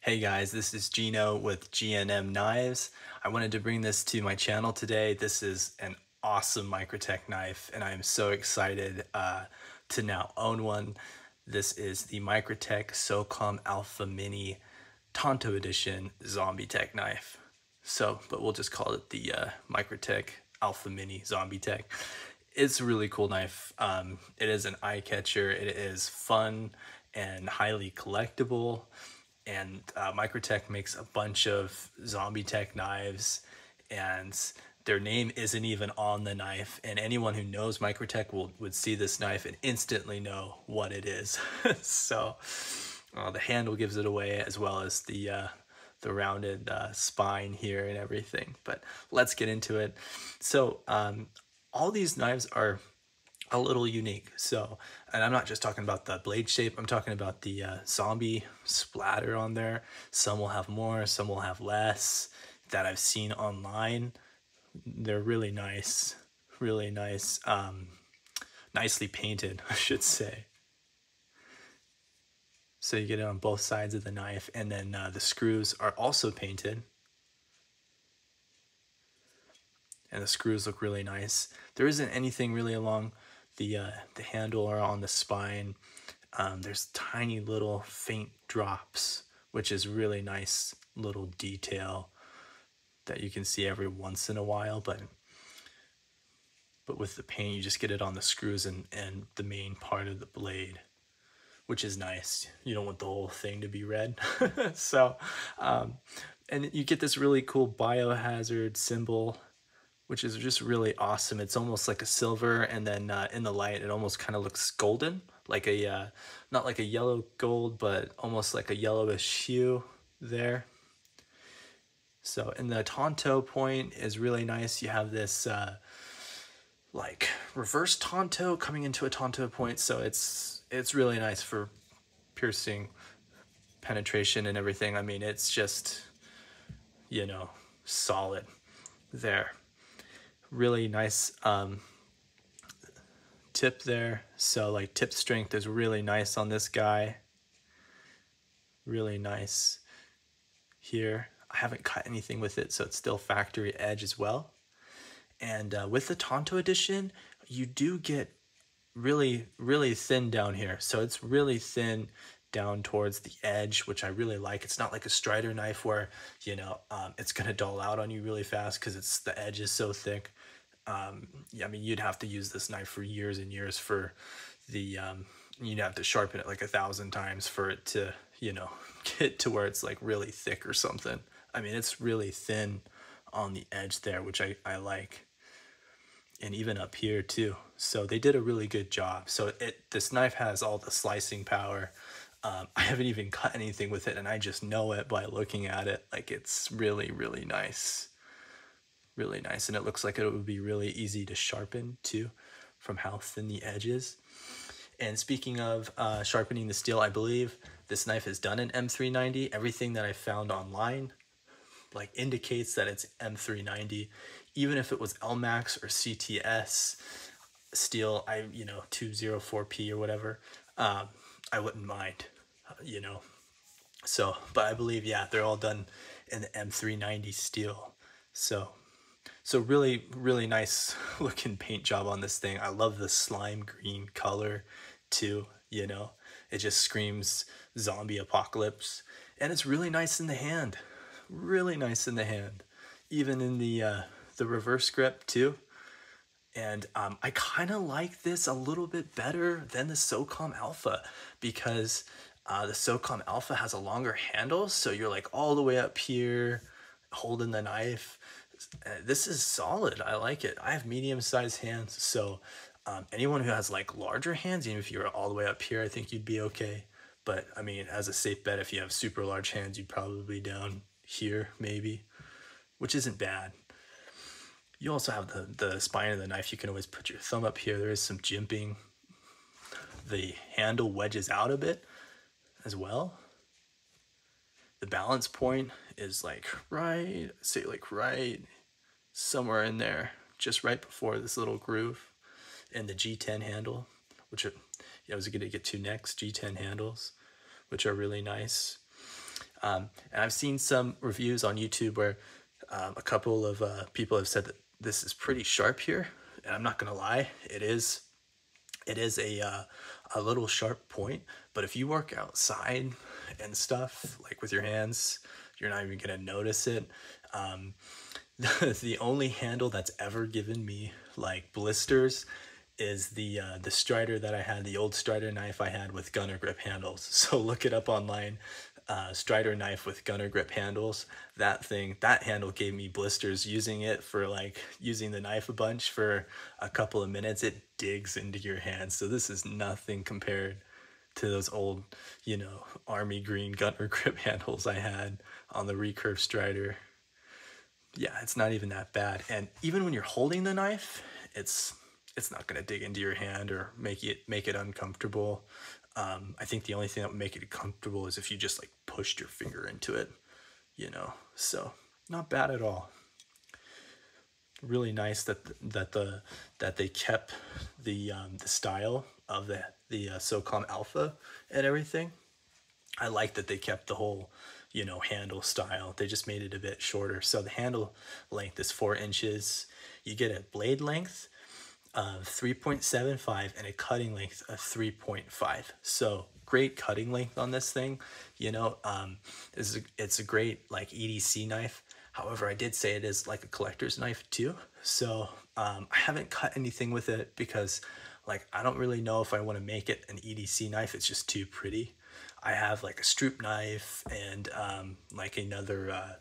Hey guys, this is Gino with GNM Knives. I wanted to bring this to my channel today. This is an awesome Microtech knife and I am so excited to now own one. This is the Microtech Socom Alpha Mini Tonto Edition Zombie-tech knife. But we'll just call it the Microtech Alpha Mini Zombie-tech. It's a really cool knife. It is an eye catcher. It is fun and highly collectible. And Microtech makes a bunch of zombie-tech knives, and their name isn't even on the knife. And anyone who knows Microtech would see this knife and instantly know what it is. So the handle gives it away, as well as the rounded spine here and everything. But let's get into it. So all these knives are a little unique. So, and I'm not just talking about the blade shape, I'm talking about the zombie splatter on there. Some will have more, some will have less that I've seen online. They're really nice, nicely painted, I should say. So you get it on both sides of the knife, and then the screws are also painted. And the screws look really nice. There isn't anything really along the handle or on the spine. There's tiny little faint drops, which is really nice little detail that you can see every once in a while. But with the paint, you just get it on the screws and the main part of the blade, which is nice. You don't want the whole thing to be red. So, and you get this really cool biohazard symbol, which is just really awesome. It's almost like a silver, and then in the light it almost kind of looks golden, like a not like a yellow gold, but almost like a yellowish hue there. So, and the Tonto point is really nice. You have this like reverse Tonto coming into a Tonto point, so it's really nice for piercing penetration and everything. I mean, it's just, you know, solid there. Really nice tip there. So like tip strength is really nice on this guy. Really nice here. I haven't cut anything with it, so it's still factory edge as well. And with the Tonto edition, you do get really thin down here. So it's really thin down towards the edge, which I really like. It's not like a Strider knife where, you know, it's gonna dull out on you really fast because the edge is so thick. Yeah, I mean, you'd have to use this knife for years and years for the you'd have to sharpen it like 1,000 times for it to, you know, get to where it's like really thick or something. I mean, it's really thin on the edge there, which I like. And even up here too. So they did a really good job. So this knife has all the slicing power. I haven't even cut anything with it, and I just know it by looking at it. Like, it's really nice. Really nice. And it looks like it would be really easy to sharpen too, from how thin the edge is. And speaking of sharpening the steel, I believe this knife is done in M390. Everything that I found online like indicates that it's M390. Even if it was LMAX or CTS steel, 204P or whatever, I wouldn't mind, you know. So, but I believe, yeah, they're all done in the M390 steel. So really nice looking paint job on this thing. I love the slime green color too, you know. It just screams zombie apocalypse. And it's really nice in the hand. Really nice in the hand. Even in the reverse grip too. And I kind of like this a little bit better than the Socom Alpha, because the Socom Alpha has a longer handle, so you're like all the way up here holding the knife. This is solid. I like it. I have medium-sized hands, so anyone who has like larger hands, even if you're all the way up here, I think you'd be okay. But I mean, as a safe bet, if you have super large hands, you'd probably be down here maybe, which isn't bad. You also have the spine of the knife. You can always put your thumb up here. There is some jimping. The handle wedges out a bit as well. The balance point is like right somewhere in there, just right before this little groove. And the G10 handle, which I was going to get to next, G10 handles, which are really nice. And I've seen some reviews on YouTube where a couple of people have said that this is pretty sharp here, and I'm not gonna lie, it is. It is a little sharp point, but if you work outside and stuff like with your hands, you're not even gonna notice it. The only handle that's ever given me like blisters is the Strider that I had, the old Strider knife I had with gunner grip handles. So look it up online, Strider knife with gunner grip handles. That handle gave me blisters using it for like using the knife a bunch for a couple of minutes. It digs into your hands. So this is nothing compared to those old, you know, army green gunner grip handles I had on the recurve Strider. Yeah, it's not even that bad. And even when you're holding the knife, it's not going to dig into your hand or make it uncomfortable. I think the only thing that would make it comfortable is if you just like pushed your finger into it, you know. So not bad at all. Really nice that they kept the style of the Socom Alpha and everything. I like that they kept the whole, you know, handle style. They just made it a bit shorter. So the handle length is 4 inches. You get a blade length of 3.75 and a cutting length of 3.5. So great cutting length on this thing. You know, it's a great like EDC knife. However, I did say it is like a collector's knife too. So I haven't cut anything with it because like I don't really know if I want to make it an EDC knife. It's just too pretty. I have like a Stroop knife and like another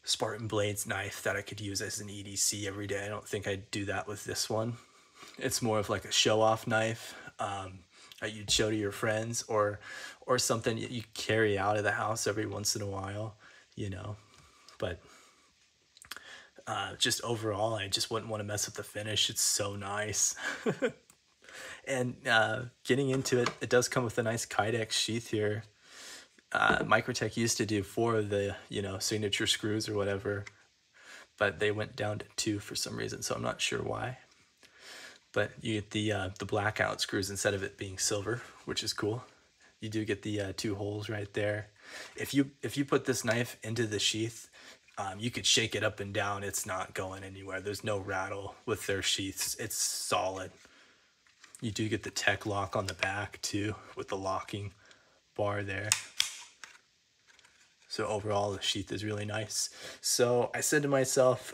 Spartan Blades knife that I could use as an EDC every day. I don't think I'd do that with this one. It's more of like a show-off knife that you'd show to your friends or something you carry out of the house every once in a while, you know. But just overall, I just wouldn't want to mess up the finish. It's so nice. And getting into it, it does come with a nice Kydex sheath here. Microtech used to do 4 of the, you know, signature screws or whatever, but they went down to 2 for some reason, so I'm not sure why. But you get the blackout screws instead of it being silver, which is cool. You do get the 2 holes right there. If you put this knife into the sheath, you could shake it up and down. It's not going anywhere. There's no rattle with their sheaths. It's solid. You do get the tech lock on the back too with the locking bar there. So overall, the sheath is really nice. So I said to myself,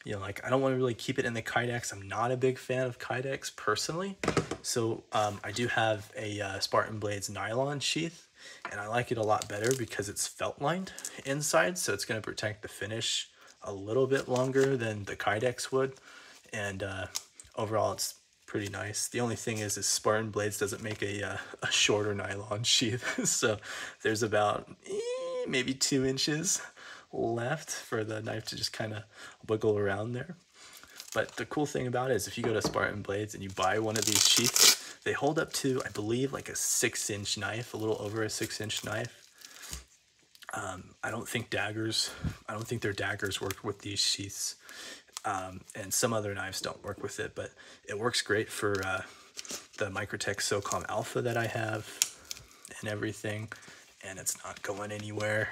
you know, like I don't want to really keep it in the Kydex. I'm not a big fan of Kydex personally. So I do have a Spartan Blades nylon sheath, and I like it a lot better because it's felt lined inside. So it's going to protect the finish a little bit longer than the Kydex would. And overall, it's pretty nice. The only thing is Spartan Blades doesn't make a shorter nylon sheath. So there's about maybe 2 inches left for the knife to just kind of wiggle around there. But the cool thing about it is if you go to Spartan Blades and you buy one of these sheaths, they hold up to, I believe, like a 6-inch knife, a little over a 6-inch knife. I don't think their daggers work with these sheaths. And some other knives don't work with it, but it works great for the Microtech Socom Alpha that I have and everything, and it's not going anywhere.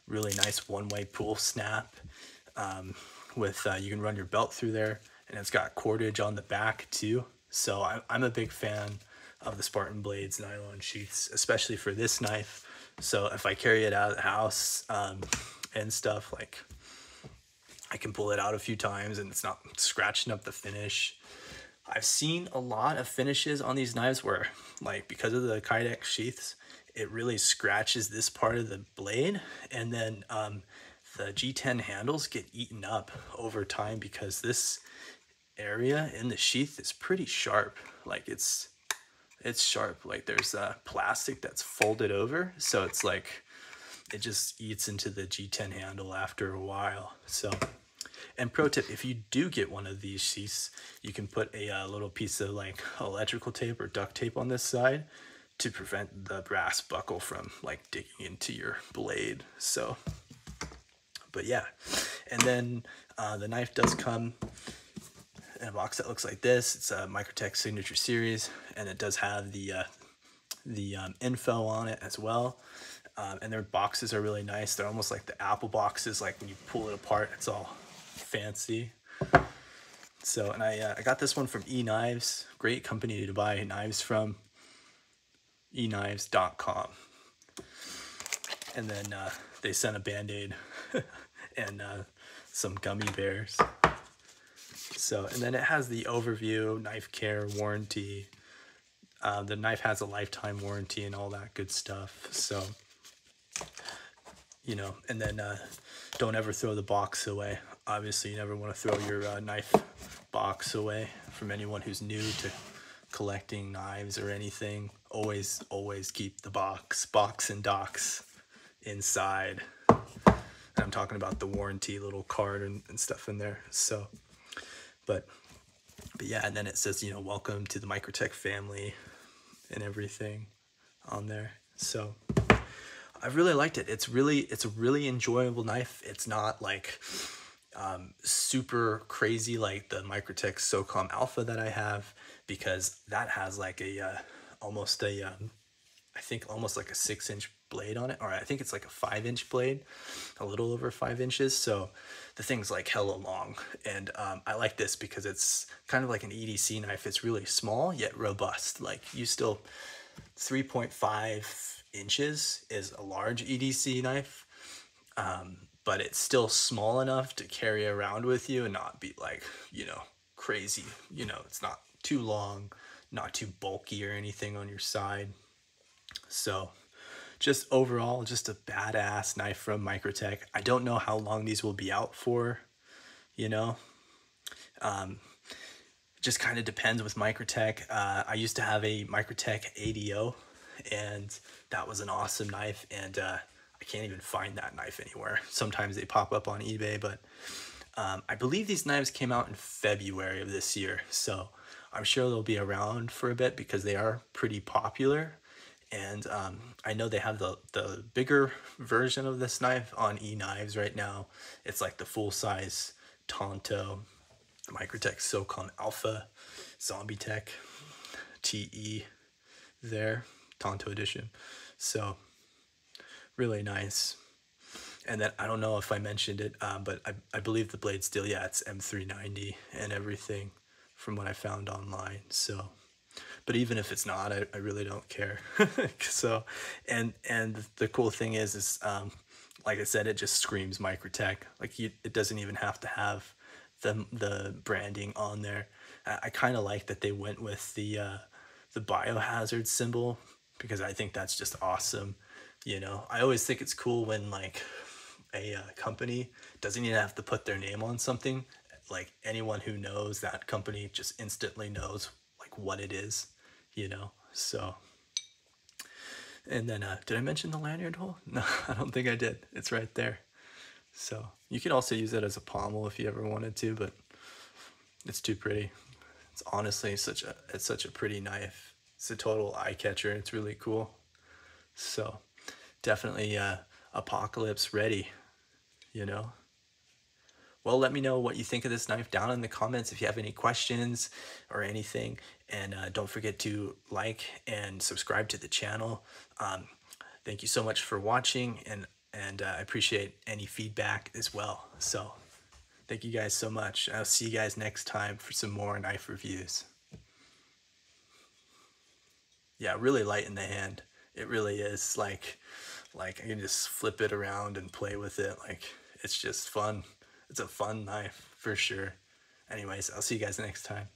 Really nice one-way pull snap with you can run your belt through there, and it's got cordage on the back too. So I'm a big fan of the Spartan Blades nylon sheaths, especially for this knife. So if I carry it out of the house and stuff, like I can pull it out a few times and it's not scratching up the finish. I've seen a lot of finishes on these knives where, like, because of the Kydex sheaths, it really scratches this part of the blade, and then the G10 handles get eaten up over time because this area in the sheath is pretty sharp. Like it's sharp. Like there's plastic that's folded over, so it's like it just eats into the G10 handle after a while. So. And pro tip, if you do get one of these sheaths, you can put a little piece of like electrical tape or duct tape on this side to prevent the brass buckle from like digging into your blade. So, but yeah. And then the knife does come in a box that looks like this. It's a Microtech Signature Series, and it does have the the info on it as well. And their boxes are really nice. They're almost like the Apple boxes, like when you pull it apart, it's all fancy. So, and I got this one from eKnives, great company to buy knives from, eknives.com. And then they sent a Band-Aid and some gummy bears. So, and then it has the overview, knife care, warranty. The knife has a lifetime warranty and all that good stuff. So, you know, and then don't ever throw the box away. Obviously, you never want to throw your knife box away. From anyone who's new to collecting knives or anything, always keep the box and docks inside. And I'm talking about the warranty little card and stuff in there. So, but yeah, and then it says, you know, welcome to the Microtech family and everything on there. So I really liked it. It's a really enjoyable knife. It's not like super crazy like the Microtech Socom Alpha that I have, because that has like a almost a I think almost like a 6-inch blade on it, or I think it's like a 5-inch blade, a little over 5 inches. So the thing's like hella long, and I like this because it's kind of like an EDC knife. It's really small yet robust. Like, you still 3.5 inches is a large EDC knife, but it's still small enough to carry around with you and not be like, you know, crazy. You know, it's not too long, not too bulky or anything on your side. So just overall, just a badass knife from Microtech. I don't know how long these will be out for, you know. Just kind of depends with Microtech. I used to have a Microtech ADO, and that was an awesome knife, and I can't even find that knife anywhere. Sometimes they pop up on eBay, but I believe these knives came out in February of this year, so I'm sure they'll be around for a bit because they are pretty popular. And I know they have the bigger version of this knife on eKnives right now. It's like the full-size Tonto Microtech Socom Alpha Zombie-tech TE there, Tonto edition. So really nice. And then I don't know if I mentioned it, but I believe the blade steel, yeah, it's M390 and everything from what I found online. So, but even if it's not, I really don't care. So, and the cool thing is like I said, it just screams Microtech. Like, it doesn't even have to have the branding on there. I kind of like that they went with the biohazard symbol, because I think that's just awesome. You know, I always think it's cool when like a company doesn't even have to put their name on something. Like, anyone who knows that company just instantly knows like what it is, you know. So, and then did I mention the lanyard hole? No, I don't think I did. It's right there. So you could also use it as a pommel if you ever wanted to, but it's too pretty. It's honestly such a pretty knife. It's a total eye catcher. It's really cool. So definitely apocalypse ready, you know. Well, let me know what you think of this knife down in the comments if you have any questions or anything. And don't forget to like and subscribe to the channel. Thank you so much for watching, and I appreciate any feedback as well. So thank you guys so much. I'll see you guys next time for some more knife reviews. Yeah, really light in the hand. It really is. Like I can just flip it around and play with it. Like, it's just fun. It's a fun knife for sure. Anyways, I'll see you guys next time.